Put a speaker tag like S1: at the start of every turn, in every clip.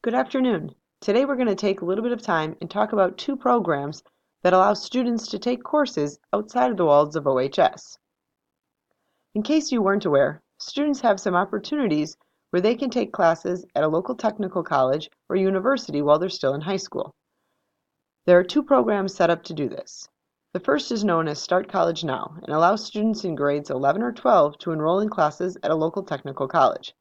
S1: Good afternoon. Today we're going to take a little bit of time and talk about two programs that allow students to take courses outside of the walls of OHS. In case you weren't aware, students have some opportunities where they can take classes at a local technical college or university while they're still in high school. There are two programs set up to do this. The first is known as Start College Now and allows students in grades 11 or 12 to enroll in classes at a local technical college.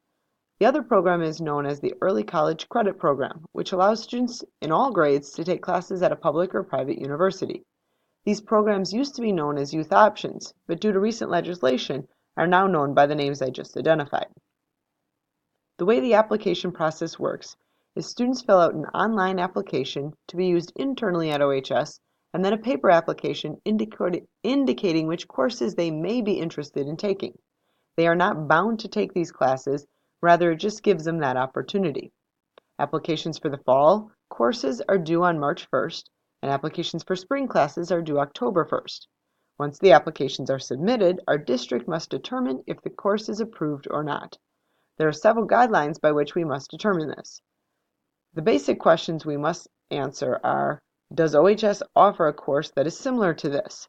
S1: The other program is known as the Early College Credit Program, which allows students in all grades to take classes at a public or private university. These programs used to be known as Youth Options, but due to recent legislation are now known by the names I just identified. The way the application process works is students fill out an online application to be used internally at OHS and then a paper application indicating which courses they may be interested in taking. They are not bound to take these classes, rather it just gives them that opportunity. Applications for the fall courses are due on March 1st, and applications for spring classes are due October 1st. Once the applications are submitted, our district must determine if the course is approved or not. There are several guidelines by which we must determine this. The basic questions we must answer are, does OHS offer a course that is similar to this,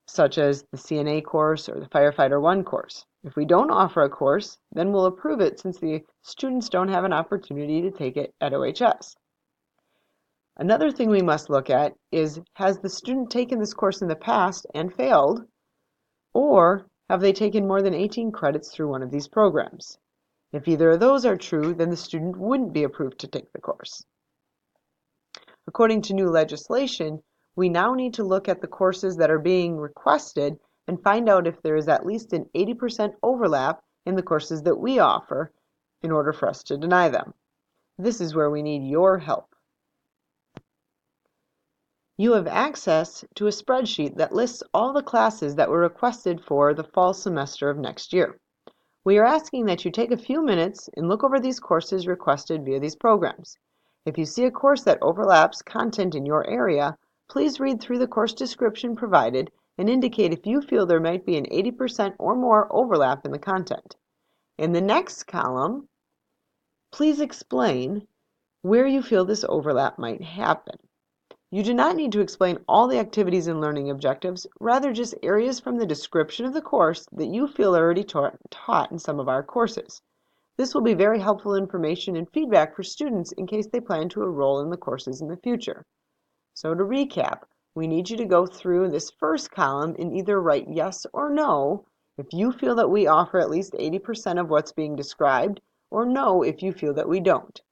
S1: such as the CNA course or the Firefighter 1 course? If we don't offer a course, then we'll approve it since the students don't have an opportunity to take it at OHS. Another thing we must look at is, has the student taken this course in the past and failed, or have they taken more than 18 credits through one of these programs? If either of those are true, then the student wouldn't be approved to take the course. According to new legislation, we now need to look at the courses that are being requested and find out if there is at least an 80% overlap in the courses that we offer in order for us to deny them. This is where we need your help. You have access to a spreadsheet that lists all the classes that were requested for the fall semester of next year. We are asking that you take a few minutes and look over these courses requested via these programs. If you see a course that overlaps content in your area, please read through the course description provided and indicate if you feel there might be an 80% or more overlap in the content. In the next column, please explain where you feel this overlap might happen. You do not need to explain all the activities and learning objectives, rather just areas from the description of the course that you feel are already taught in some of our courses. This will be very helpful information and feedback for students in case they plan to enroll in the courses in the future. So to recap, we need you to go through this first column and either write yes or no if you feel that we offer at least 80% of what's being described, or no if you feel that we don't.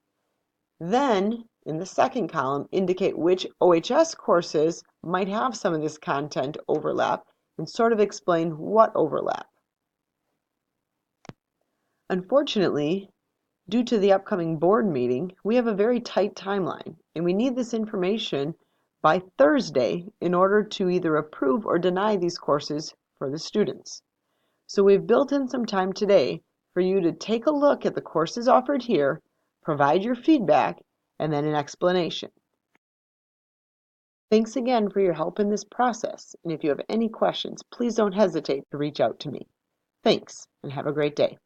S1: Then, in the second column, indicate which OHS courses might have some of this content overlap and sort of explain what overlap. Unfortunately, due to the upcoming board meeting, we have a very tight timeline, and we need this information by Thursday in order to either approve or deny these courses for the students. So we've built in some time today for you to take a look at the courses offered here, provide your feedback, and then an explanation. Thanks again for your help in this process, and if you have any questions, please don't hesitate to reach out to me. Thanks, and have a great day.